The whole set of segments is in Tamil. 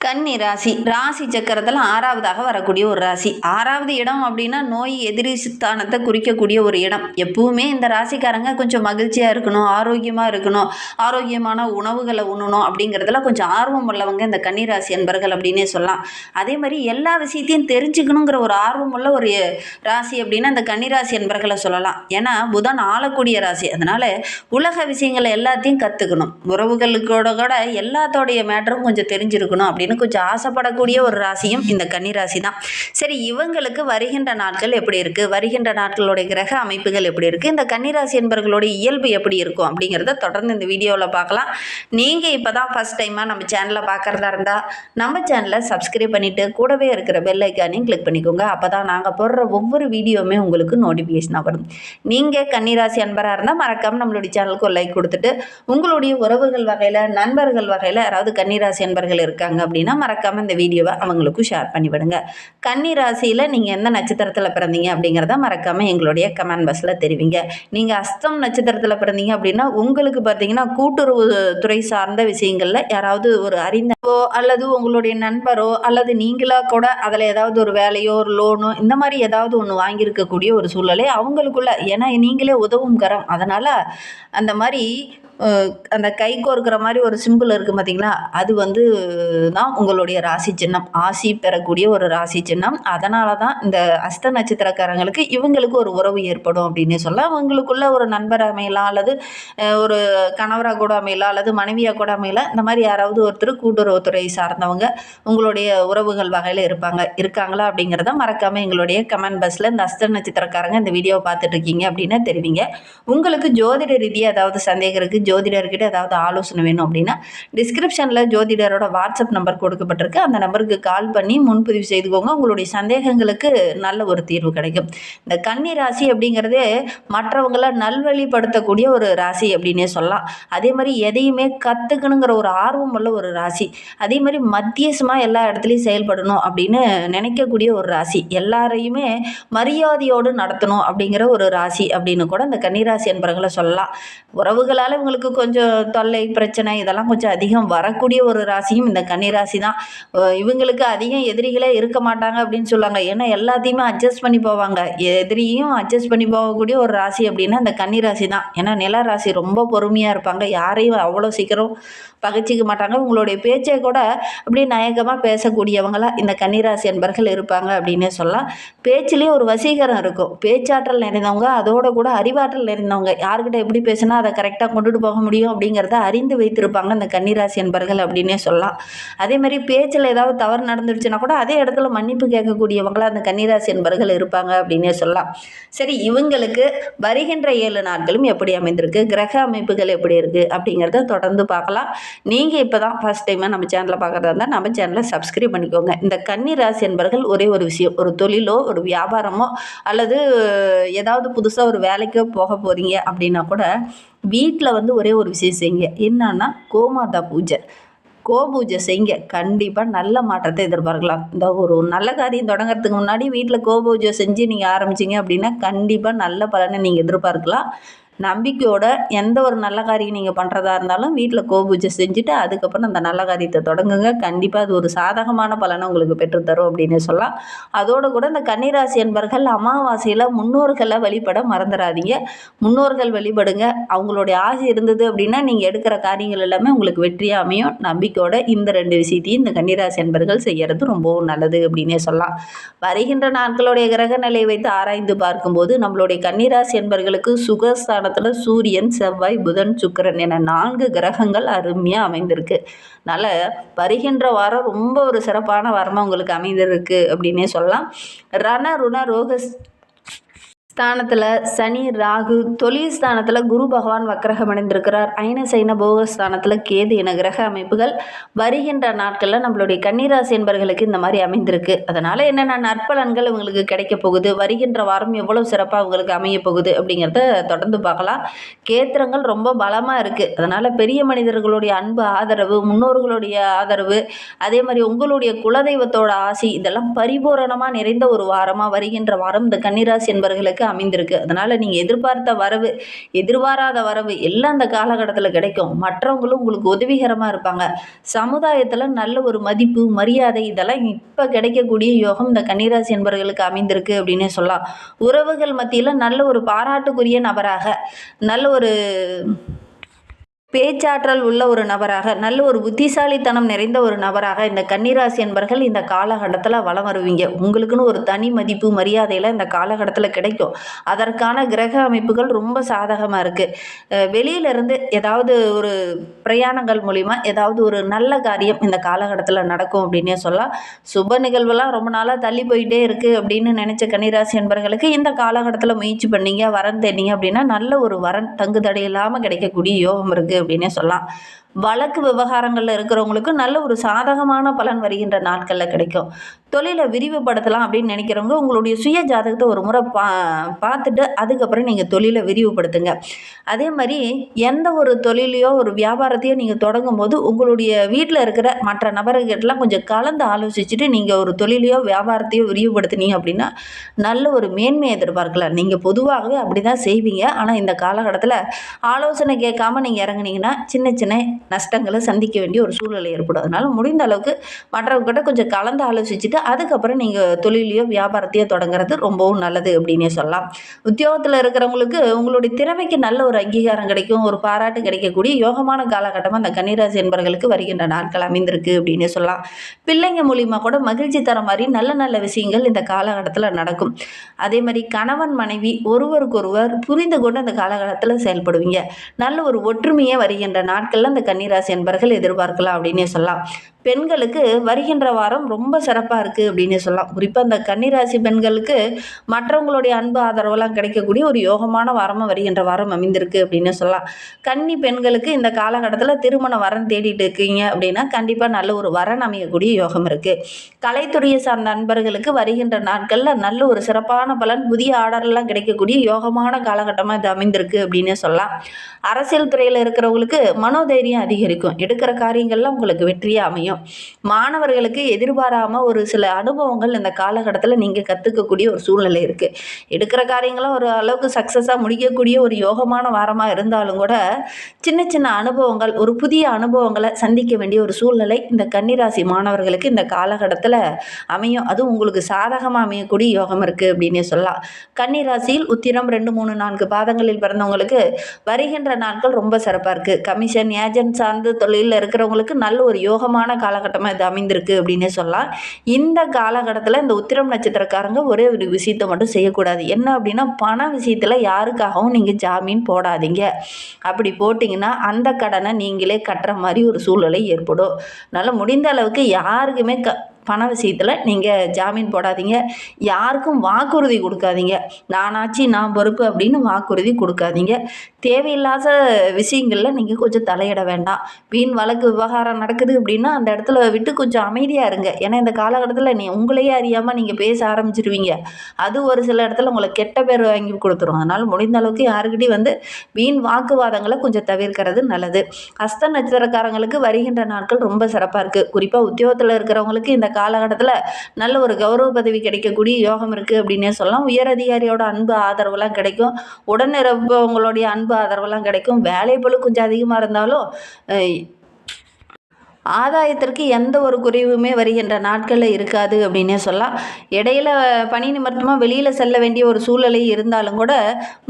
கன்னி ராசி ராசி சக்கரத்தில் ஆறாவதாக வரக்கூடிய ஒரு ராசி. ஆறாவது இடம் அப்படின்னா நோய் எதிரி ஸ்தானத்தை குறிக்கக்கூடிய ஒரு இடம். எப்பவுமே இந்த ராசிக்காரங்க கொஞ்சம் மகிழ்ச்சியாக இருக்கணும், ஆரோக்கியமாக இருக்கணும், ஆரோக்கியமான உணவுகளை உண்ணணும் அப்படிங்கிறதுல கொஞ்சம் ஆர்வம் உள்ளவங்க இந்த கன்னிராசி அன்பர்கள் அப்படின்னே சொல்லலாம். அதே மாதிரி எல்லா விஷயத்தையும் தெரிஞ்சுக்கணுங்கிற ஒரு ஆர்வம் உள்ள ஒரு ராசி அப்படின்னா இந்த கன்னிராசி அன்பர்களை சொல்லலாம். ஏன்னா புதன் ஆளக்கூடிய ராசி, அதனால உலக விஷயங்களை எல்லாத்தையும் கற்றுக்கணும், உறவுகளுக்கோட கூட எல்லாத்தோடைய மேட்டரும் கொஞ்சம் தெரிஞ்சிருக்கணும் அப்படின்னு கொஞ்சம் ஆசைப்படக்கூடிய ஒரு ராசியும் இந்த கன்னிராசி தான். சரி, இவங்களுக்கு வருகின்ற நாட்கள் எப்படி இருக்கு, வருகின்ற நாட்களுடைய கிரக அமைப்புகள் எப்படி இருக்கு, இந்த கன்னிராசி என்பவர்களுடைய இயல்பு எப்படி இருக்கும் அப்படிங்கிறத தொடர்ந்து இந்த வீடியோவில் பார்க்கலாம். நீங்கள் இப்போ தான் ஃபர்ஸ்ட் டைமாக நம்ம சேனலை பார்க்குறதா இருந்தால் நம்ம சேனலை சப்ஸ்கிரைப் பண்ணிவிட்டு கூடவே இருக்கிற பெல் ஐக்கானையும் கிளிக் பண்ணிக்கோங்க. அப்போ தான் நாங்கள் போடுற ஒவ்வொரு வீடியோவுமே உங்களுக்கு நோட்டிஃபிகேஷனாக வரும். நீங்கள் கன்னிராசி அன்பராக இருந்தால் மறக்காமல் நம்மளுடைய சேனலுக்கு ஒரு லைக் கொடுத்துட்டு, உங்களுடைய உறவுகள் வகையில் நண்பர்கள் வகையில் யாராவது கன்னிராசி அன்பர்கள் இருக்காங்க அப்படின்னா மறக்காம இந்த வீடியோவை அவங்களுக்கும் ஷேர் பண்ணிவிடுங்க. கன்னி ராசியில் நீங்கள் எந்த நட்சத்திரத்தில் பிறந்தீங்க அப்படிங்கிறத மறக்காம எங்களுடைய கமெண்ட் பாக்ஸில் தெரிவிங்க. நீங்கள் அஸ்தம் நட்சத்திரத்தில் பிறந்தீங்க அப்படின்னா உங்களுக்கு பார்த்தீங்கன்னா கூட்டுறவு துறை சார்ந்த விஷயங்களில் யாராவது ஒரு அறிந்தோ அல்லது உங்களுடைய நண்பரோ அல்லது நீங்களா கூட அதில் ஏதாவது ஒரு வேலையோ ஒரு லோனோ இந்த மாதிரி ஏதாவது ஒன்று வாங்கியிருக்கக்கூடிய ஒரு சூழ்நிலை அவங்களுக்குள்ள, ஏன்னா நீங்களே உதவும் கரம், அதனால் அந்த மாதிரி அந்த கை கோர்க்கிற மாதிரி ஒரு சிம்பிள் இருக்குது பார்த்தீங்களா, அது தான் உங்களுடைய ராசி சின்னம், ஆசி பெறக்கூடிய ஒரு ராசி சின்னம். அதனால தான் இந்த அஸ்த நட்சத்திரக்காரங்களுக்கு இவங்களுக்கு ஒரு உறவு ஏற்படும் அப்படின்னு சொல்லலாம். அவங்களுக்குள்ள ஒரு நண்பர் அமையலாம், அல்லது ஒரு கணவராக கூட அமையலாம், அல்லது மனைவியாக கூட அமையலாம். இந்த மாதிரி யாராவது ஒருத்தர் கூட்டுறவுத்துறை சார்ந்தவங்க உங்களுடைய உறவுகள் வகையில் இருக்காங்களா அப்படிங்கிறத மறக்காமல் எங்களுடைய கமெண்ட் பாக்ஸில் இந்த அஸ்த நட்சத்திரக்காரங்க இந்த வீடியோவை பார்த்துட்டு இருக்கீங்க அப்படின்னு தெரிவிங்க. உங்களுக்கு ஜோதிட ரீதியாக ஏதாவது சந்தேகம் இருக்குது, ஜோதிடர்கிட்ட ஏதாவது ஆலோசனை வேணும் அப்படின்னா டிஸ்கிரிப்ஷனில் ஜோதிடரோட வாட்ஸ்அப் நம்பர் கொடுக்கப்பட்டிருக்கு. அந்த நம்பருக்கு கால் பண்ணி முன்பதிவு செய்துக்கோங்க. உங்களுடைய சந்தேகங்களுக்கு நல்ல ஒரு தீர்வு கிடைக்கும். இந்த கன்னி ராசி அப்படிங்கிறதே மற்றவங்களை நல்வழிப்படுத்தக்கூடிய ஒரு ராசி அப்படின்னே சொல்லலாம். அதே மாதிரி எதையுமே கற்றுக்கணுங்கிற ஒரு ஆர்வம் உள்ள ஒரு ராசி. அதே மாதிரி மத்தியசமாக எல்லா இடத்துலையும் செயல்படணும் அப்படின்னு நினைக்கக்கூடிய ஒரு ராசி. எல்லாரையுமே மரியாதையோடு நடத்தணும் அப்படிங்கிற ஒரு ராசி அப்படின்னு கூட இந்த கன்னிராசி என்பவர்களை சொல்லலாம். உறவுகளால் இவங்களுக்கு கொஞ்சம் தொல்லை பிரச்சனை இதெல்லாம் கொஞ்சம் அதிகம் வரக்கூடிய ஒரு ராசியும் இந்த கன்னிராசி தான். இவங்களுக்கு அதிகம் எதிரிகளே இருக்க மாட்டாங்க அப்படின்னு சொல்லுவாங்க. ஏன்னா எல்லாத்தையுமே அட்ஜஸ்ட் பண்ணி போவாங்க, எதிரியும் அட்ஜஸ்ட் பண்ணி போகக்கூடிய ஒரு ராசி அப்படின்னா இந்த கன்னிராசி தான். ஏன்னா நில ராசி ரொம்ப பொறுமையாக இருப்பாங்க, யாரையும் அவ்வளோ சீக்கிரம் பகைச்சிக்க மாட்டாங்க. உங்களுடைய பேச்சை கூட அப்படியே நயக்கமாக பேசக்கூடியவங்களா இந்த கன்னிராசி என்பர்கள் இருப்பாங்க அப்படின்னே சொல்லலாம். பேச்சிலே ஒரு வசீகரம் இருக்கும், பேச்சாற்றல் நிறைந்தவங்க, அதோட கூட அறிவாற்றல் நிறைந்தவங்க. யார்கிட்ட எப்படி பேசினா அதை கரெக்டாக கொண்டுட்டு போக முடியும் அப்படிங்கிறத அறிந்து வைத்திருப்பாங்க இந்த கன்னிராசி என்பர்கள் அப்படின்னே சொல்லலாம். அதே மாதிரி பேச்சில் ஏதாவது தவறு நடந்துடுச்சுன்னா கூட அதே இடத்துல மன்னிப்பு கேட்கக்கூடியவங்களா அந்த கன்னிராசி என்பர்கள் இருப்பாங்க அப்படின்னே சொல்லலாம். சரி, இவங்களுக்கு வருகின்ற 7 நாட்களும் எப்படி அமைந்திருக்கு, கிரக அமைப்புகள் எப்படி இருக்குது அப்படிங்கிறத தொடர்ந்து பார்க்கலாம். நீங்கள் இப்போ தான் ஃபர்ஸ்ட் டைமாக நம்ம சேனலில் பார்க்குறதா இருந்தால் நம்ம சேனலை சப்ஸ்கிரைப் பண்ணிக்கோங்க. இந்த கன்னிராசி என்பர்கள் ஒரே ஒரு விஷயம், ஒரு தொழிலோ ஒரு வியாபாரமோ அல்லது ஏதாவது புதுசாக ஒரு வேலைக்கோ போக போகிறீங்க அப்படின்னா கூட வீட்டில் ஒரே ஒரு விஷயம் செய்யுங்க. என்னன்னா கோமாதா பூஜை, கோபூஜை செய்யுங்க. கண்டிப்பாக நல்ல மாற்றத்தை எதிர்பார்க்கலாம். இந்த ஒரு நல்ல காரியம் தொடங்கிறதுக்கு முன்னாடி வீட்டில் கோபூஜை செஞ்சு நீங்கள் ஆரம்பிச்சிங்க அப்படின்னா கண்டிப்பாக நல்ல பலனை நீங்கள் எதிர்பார்க்கலாம். நம்பிக்கையோட எந்த ஒரு நல்ல காரியம் நீங்கள் பண்ணுறதா இருந்தாலும் வீட்டில் கோபூஜை செஞ்சுட்டு அதுக்கப்புறம் அந்த நல்ல காரியத்தை தொடங்குங்க. கண்டிப்பாக அது ஒரு சாதகமான பலனை உங்களுக்கு பெற்றுத்தரும் அப்படின்னு சொல்லலாம். அதோடு கூட இந்த கன்னிராசி என்பர்கள் அமாவாசையில் முன்னோர்களை வழிபட மறந்துடாதீங்க. முன்னோர்கள் வழிபடுங்க. அவங்களுடைய ஆசை இருந்தது அப்படின்னா நீங்கள் எடுக்கிற காரியங்கள் எல்லாமே உங்களுக்கு வெற்றியாக அமையும். நம்பிக்கையோட இந்த 2 விஷயத்தையும் இந்த கன்னிராசி என்பர்கள் செய்கிறது ரொம்பவும் நல்லது அப்படின்னே சொல்லலாம். வருகின்ற நாட்களுடைய கிரக நிலையை வைத்து ஆராய்ந்து பார்க்கும்போது நம்மளுடைய கன்னிராசி என்பர்களுக்கு சுகஸ்தான சூரியன், செவ்வாய், புதன், சுக்கிரன் என 4 கிரகங்கள் அருமையாக அமைந்திருக்கு. அதனால் வருகின்ற வாரம் ரொம்ப ஒரு சிறப்பான வாரமாக உங்களுக்கு அமைந்திருக்கு அப்படின்னே சொல்லலாம். ரண ருண ரோக ஸ்தானத்தில் சனி, ராகு, தொழில் ஸ்தானத்தில் குரு பகவான் வக்கரகம் அடைந்திருக்கிறார். அயன சைன போகஸ்தானத்தில் கேது என கிரக அமைப்புகள் வருகின்ற நாட்களில் நம்மளுடைய கன்னிராசி என்பர்களுக்கு இந்த மாதிரி அமைந்திருக்கு. அதனால் என்னென்ன நற்பலன்கள் இவங்களுக்கு கிடைக்க போகுது, வருகின்ற வாரம் எவ்வளோ சிறப்பாக அவங்களுக்கு அமைய போகுது அப்படிங்கிறத தொடர்ந்து பார்க்கலாம். கேத்திரங்கள் ரொம்ப பலமாக இருக்குது. அதனால் பெரிய மனிதர்களுடைய அன்பு, ஆதரவு, முன்னோர்களுடைய ஆதரவு, அதே மாதிரி உங்களுடைய குலதெய்வத்தோட ஆசி இதெல்லாம் பரிபூரணமாக நிறைந்த ஒரு வாரமாக வருகின்ற வாரம் இந்த கன்னிராசி என்பர்களுக்கு அமைந்திருக்கு. அதனால் நீங்கள் எதிர்பார்த்த வரவு, எதிர்பாராத வரவு எல்லாம் அந்த காலகட்டத்தில் கிடைக்கும். மற்றவங்களும் உங்களுக்கு உதவிகரமாக இருப்பாங்க. சமுதாயத்தில் நல்ல ஒரு மதிப்பு, மரியாதை இதெல்லாம் இப்போ கிடைக்கக்கூடிய யோகம் இந்த கன்னிராசி என்பவர்களுக்கு அமைந்திருக்கு அப்படின்னே சொல்லலாம். உறவுகள் மத்தியில் நல்ல ஒரு பாராட்டுக்குரிய நபராக, நல்ல ஒரு பேச்சாற்றல் உள்ள ஒரு நபராக, நல்ல ஒரு புத்திசாலித்தனம் நிறைந்த ஒரு நபராக இந்த கன்னிராசி என்பர்கள் இந்த காலகட்டத்தில் வலம் வருவீங்க. உங்களுக்குன்னு ஒரு தனி மதிப்பு, மரியாதையில் இந்த காலகட்டத்தில் கிடைக்கும். அதற்கான கிரக அமைப்புகள் ரொம்ப சாதகமாக இருக்குது. வெளியிலேருந்து ஏதாவது ஒரு பிரயாணங்கள் மூலிமா ஏதாவது ஒரு நல்ல காரியம் இந்த காலகட்டத்தில் நடக்கும் அப்படின்னே சொல்லலாம். சுப நிகழ்வுலாம் ரொம்ப நாளாக தள்ளி போயிட்டே இருக்குது அப்படின்னு நினச்ச கன்னிராசி என்பர்களுக்கு இந்த காலகட்டத்தில் முயற்சி பண்ணீங்க, வரன் தேடிங்க அப்படின்னா நல்ல ஒரு வரன் தங்குதடை இல்லாமல் கிடைக்கக்கூடிய யோகம் இருக்குது அப்படின்னே சொல்லலாம். வழக்கு விவகாரங்களில் இருக்கிறவங்களுக்கு நல்ல ஒரு சாதகமான பலன் வருகின்ற நாட்களில் கிடைக்கும். தொழிலை விரிவுபடுத்தலாம் அப்படின்னு நினைக்கிறவங்க உங்களுடைய சுய ஜாதகத்தை ஒரு முறை பார்த்துட்டு அதுக்கப்புறம் நீங்கள் தொழிலை விரிவுபடுத்துங்க. அதே மாதிரி எந்த ஒரு தொழிலையோ ஒரு வியாபாரத்தையோ நீங்கள் தொடங்கும் போது உங்களுடைய வீட்டில் இருக்கிற மற்ற நபர்கிட்டலாம் கொஞ்சம் கலந்து ஆலோசிச்சுட்டு நீங்கள் ஒரு தொழிலையோ வியாபாரத்தையோ விரிவுபடுத்தினீங்க அப்படின்னா நல்ல ஒரு மேன்மையை எதிர்பார்க்கலாம். நீங்கள் பொதுவாகவே அப்படி தான் செய்வீங்க. ஆனால் இந்த காலகட்டத்தில் ஆலோசனை கேட்காம நீங்கள் இறங்குனீங்கன்னா சின்ன சின்ன நஷ்டங்களை சந்திக்க வேண்டிய ஒரு சூழ்நிலை ஏற்படும். அதனால் முடிந்த அளவுக்கு மற்றவங்ககிட்ட கொஞ்சம் கலந்து ஆலோசிச்சுட்டு அதுக்கப்புறம் நீங்கள் தொழிலையோ வியாபாரத்தையோ தொடங்குறது ரொம்பவும் நல்லது அப்படின்னே சொல்லலாம். உத்தியோகத்தில் இருக்கிறவங்களுக்கு உங்களுடைய திறமைக்கு நல்ல ஒரு அங்கீகாரம் கிடைக்கும், ஒரு பாராட்டு கிடைக்கக்கூடிய யோகமான காலகட்டமாக அந்த கன்னிராசி என்பவர்களுக்கு வருகின்ற நாட்கள் அமைந்திருக்கு அப்படின்னே சொல்லலாம். பிள்ளைங்க மூலியமாக கூட மகிழ்ச்சி தர மாதிரி நல்ல நல்ல விஷயங்கள் இந்த காலகட்டத்தில் நடக்கும். அதே மாதிரி கணவன் மனைவி ஒருவருக்கொருவர் புரிந்து கொண்டு அந்த காலகட்டத்தில் செயல்படுவீங்க. நல்ல ஒரு ஒற்றுமையே வருகின்ற நாட்களில் அந்த கன்னிராசி என்பவர்கள் எதிர்பார்க்கலாம் அப்படின்னே சொல்லலாம். பெண்களுக்கு வருகின்ற வாரம் ரொம்ப சிறப்பாக இருக்குது அப்படின்னு சொல்லலாம். குறிப்பாக அந்த கன்னிராசி பெண்களுக்கு மற்றவங்களுடைய அன்பு ஆதரவெல்லாம் கிடைக்கக்கூடிய ஒரு யோகமான வாரமாக வருகின்ற வாரம் அமைந்திருக்கு அப்படின்னு சொல்லலாம். கன்னி பெண்களுக்கு இந்த காலகட்டத்தில் திருமண வரன் தேடிட்டு இருக்கீங்க அப்படின்னா கண்டிப்பாக நல்ல ஒரு வரன் அமையக்கூடிய யோகம் இருக்குது. கலைத்துறையை சார்ந்த நண்பர்களுக்கு வருகின்ற நாட்களில் நல்ல ஒரு சிறப்பான பலன், புதிய ஆர்டர்லாம் கிடைக்கக்கூடிய யோகமான காலகட்டமாக இது அமைந்திருக்கு அப்படின்னு சொல்லலாம். அரசியல் துறையில் இருக்கிறவங்களுக்கு மனோதைரியம் அதிகரிக்கும். எடுக்கிற காரியங்கள்லாம் உங்களுக்கு வெற்றியாக அமையும். மாணவர்களுக்கு எதிர்பாராமல் ஒரு சில அனுபவங்கள் இந்த காலகட்டத்தில் நீங்கள் கற்றுக்கக்கூடிய ஒரு சூழ்நிலை இருக்குது. எடுக்கிற காரியங்களும் ஒரு அளவுக்கு சக்ஸஸாக முடிக்கக்கூடிய ஒரு யோகமான வாரமாக இருந்தாலும் கூட சின்ன சின்ன அனுபவங்கள், ஒரு புதிய அனுபவங்களை சந்திக்க வேண்டிய ஒரு சூழ்நிலை இந்த கன்னிராசி மாணவர்களுக்கு இந்த காலகட்டத்தில் அமையும். அதுவும் உங்களுக்கு சாதகமாக அமையக்கூடிய யோகம் இருக்குது அப்படின்னே சொல்லலாம். கன்னிராசியில் உத்திரம் 2, 3, 4 பாதங்களில் பிறந்தவங்களுக்கு வருகின்ற நாட்கள் ரொம்ப சிறப்பாக இருக்குது. கமிஷன் ஏஜென்ட் சார்ந்து தொழிலில் இருக்கிறவங்களுக்கு நல்ல ஒரு யோகமான காலகட்டமாக இது அமைந்திருக்கு அப்படின்னே சொல்லலாம். இந்த காலகட்டத்தில் இந்த உத்திரம் நட்சத்திரக்காரங்க ஒரே ஒரு விஷயத்தை மட்டும் செய்யக்கூடாது. என்ன அப்படின்னா பண விஷயத்தில் யாருக்காகவும் நீங்கள் ஜாமீன் போடாதீங்க. அப்படி போட்டிங்கன்னா அந்த கடனை நீங்களே கட்டுற மாதிரி ஒரு சூழ்நிலை ஏற்படும். அதனால் முடிந்த அளவுக்கு யாருக்குமே பண விஷயத்தில் நீங்கள் ஜாமீன் போடாதீங்க. யாருக்கும் வாக்குறுதி கொடுக்காதீங்க. நானாச்சு நான் பொறுப்பு அப்படின்னு வாக்குறுதி கொடுக்காதீங்க. தேவையில்லாத விஷயங்களில் நீங்கள் கொஞ்சம் தலையிட வேண்டாம். வீண் வழக்கு விவகாரம் நடக்குது அப்படின்னா அந்த இடத்துல விட்டு கொஞ்சம் அமைதியாக இருங்க. ஏன்னா இந்த காலகட்டத்தில் உங்களையே அறியாமல் நீங்கள் பேச ஆரம்பிச்சிருவீங்க. அது ஒரு சில இடத்துல உங்களை கெட்ட பேர் வாங்கி கொடுத்துரும். அதனால் முடிந்த அளவுக்கு யாருக்கிட்டையும் வீண் வாக்குவாதங்களை கொஞ்சம் தவிர்க்கிறது நல்லது. ஹஸ்த நட்சத்திரக்காரங்களுக்கு வருகின்ற நாட்கள் ரொம்ப சிறப்பாக இருக்குது. குறிப்பாக உத்தியோகத்தில் இருக்கிறவங்களுக்கு இந்த காலகட்டத்தில் நல்ல ஒரு கௌரவ பதவி கிடைக்கக்கூடிய யோகம் இருக்குது அப்படின்னே சொல்லலாம். உயரதிகாரியோட அன்பு ஆதரவுலாம் கிடைக்கும். உடனிருப்பவங்களுடைய அன்பு ஆதரவெல்லாம் கிடைக்கும். வேலைப்பளு கொஞ்சம் அதிகமாக இருந்தாலும் ஆதாயத்திற்கு எந்த ஒரு குறைவுமே வருகின்ற நாட்களில் இருக்காது அப்படின்னே சொல்லலாம். இடையில பணி நிமித்தமாக வெளியில் செல்ல வேண்டிய ஒரு சூழ்நிலை இருந்தாலும் கூட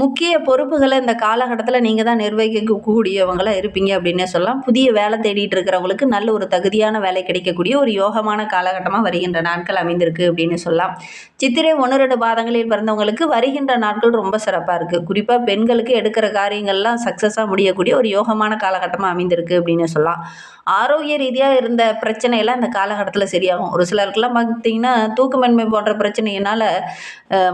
முக்கிய பொறுப்புகளை இந்த காலகட்டத்தில் நீங்கள் தான் நிர்வகிக்கக்கூடியவங்களாக இருப்பீங்க அப்படின்னே சொல்லலாம். புதிய வேலை தேடிட்டு இருக்கிறவங்களுக்கு நல்ல ஒரு தகுதியான வேலை கிடைக்கக்கூடிய ஒரு யோகமான காலகட்டமாக வருகின்ற நாட்கள் அமைந்திருக்கு அப்படின்னு சொல்லலாம். சித்திரை 1, 2 பாதங்களில் பிறந்தவங்களுக்கு வருகின்ற நாட்கள் ரொம்ப சிறப்பாக இருக்குது. குறிப்பாக பெண்களுக்கு எடுக்கிற காரியங்கள்லாம் சக்ஸஸாக முடியக்கூடிய ஒரு யோகமான காலகட்டமாக அமைந்திருக்கு அப்படின்னு சொல்லலாம். ஆரோக்கிய ரீதியாக இருந்த பிரச்சனையெல்லாம் இந்த காலகட்டத்தில் சரியாகும். ஒரு சிலருக்குலாம் பார்த்திங்கன்னா தூக்கமின்மை போன்ற பிரச்சனையினால்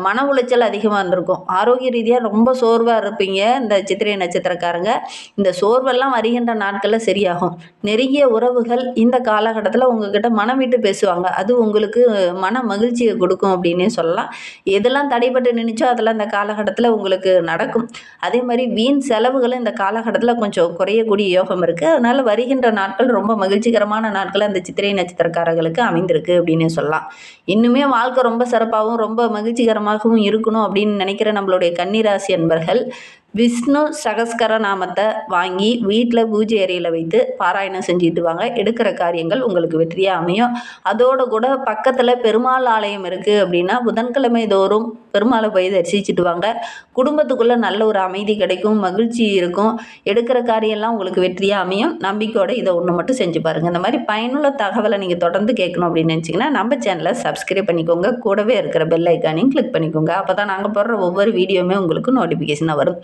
மன உளைச்சல் அதிகமாக இருந்திருக்கும். ஆரோக்கிய ரீதியாக ரொம்ப சோர்வாக இருப்பீங்க இந்த சித்திரை நட்சத்திரக்காரங்க. இந்த சோர்வெல்லாம் வருகின்ற நாட்களில் சரியாகும். நெருங்கிய உறவுகள் இந்த காலகட்டத்தில் உங்ககிட்ட மனம் விட்டு பேசுவாங்க. அது உங்களுக்கு மன மகிழ்ச்சியை கொடுக்கும் அப்படின்னே சொல்லலாம். எதெல்லாம் தடைப்பட்டு நினைச்சோ அதெல்லாம் இந்த காலகட்டத்தில் உங்களுக்கு நடக்கும். அதே மாதிரி வீண் செலவுகளும் இந்த காலகட்டத்தில் கொஞ்சம் குறையக்கூடிய யோகம் இருக்குது. அதனால் வருகின்ற நாட்கள் ரொம்ப மகிழ்ச்சி மகிழ்ச்சிகரமான நாட்கள் அந்த சித்திரை நட்சத்திரக்காரர்களுக்கு அமைந்திருக்கு அப்படின்னு சொல்லலாம். இன்னுமே வாழ்க்கை ரொம்ப சிறப்பாகவும் ரொம்ப மகிழ்ச்சிகரமாகவும் இருக்கணும் அப்படின்னு நினைக்கிற நம்மளுடைய கன்னிராசி அன்பர்கள் விஷ்ணு சகஸ்கர நாமத்தை வாங்கி வீட்டில் பூஜை அறையில் வைத்து பாராயணம் செஞ்சுட்டு வாங்க. எடுக்கிற காரியங்கள் உங்களுக்கு வெற்றியாக அமையும். அதோடு கூட பக்கத்தில் பெருமாள் ஆலயம் இருக்குது அப்படின்னா புதன்கிழமை தோறும் பெருமாளை போய் தரிசிச்சுட்டு வாங்க. குடும்பத்துக்குள்ளே நல்ல ஒரு அமைதி கிடைக்கும், மகிழ்ச்சி இருக்கும். எடுக்கிற காரியம்லாம் உங்களுக்கு வெற்றியாக அமையும். நம்பிக்கையோடு இதை ஒன்று மட்டும் செஞ்சு பாருங்கள். இந்த மாதிரி பயனுள்ள தகவலை நீங்கள் தொடர்ந்து கேட்கணும் அப்படின்னு நினச்சிங்கன்னா நம்ம சேனலை சப்ஸ்கிரைப் பண்ணிக்கோங்க. கூடவே இருக்கிற பெல் ஐக்கானையும் கிளிக் பண்ணிக்கோங்க. அப்போ தான் நாங்கள் போடுற ஒவ்வொரு வீடியோவுமே உங்களுக்கு நோட்டிஃபிகேஷனாக வரும்.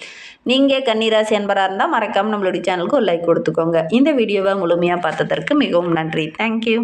நீங்கள் கன்னிராசி என்பராக இருந்தால் மறக்காமல் நம்மளுடைய சேனலுக்கு ஒரு லைக் கொடுத்துக்கோங்க. இந்த வீடியோவை முழுமையாக பார்த்ததற்கு மிகவும் நன்றி. தேங்க்யூ.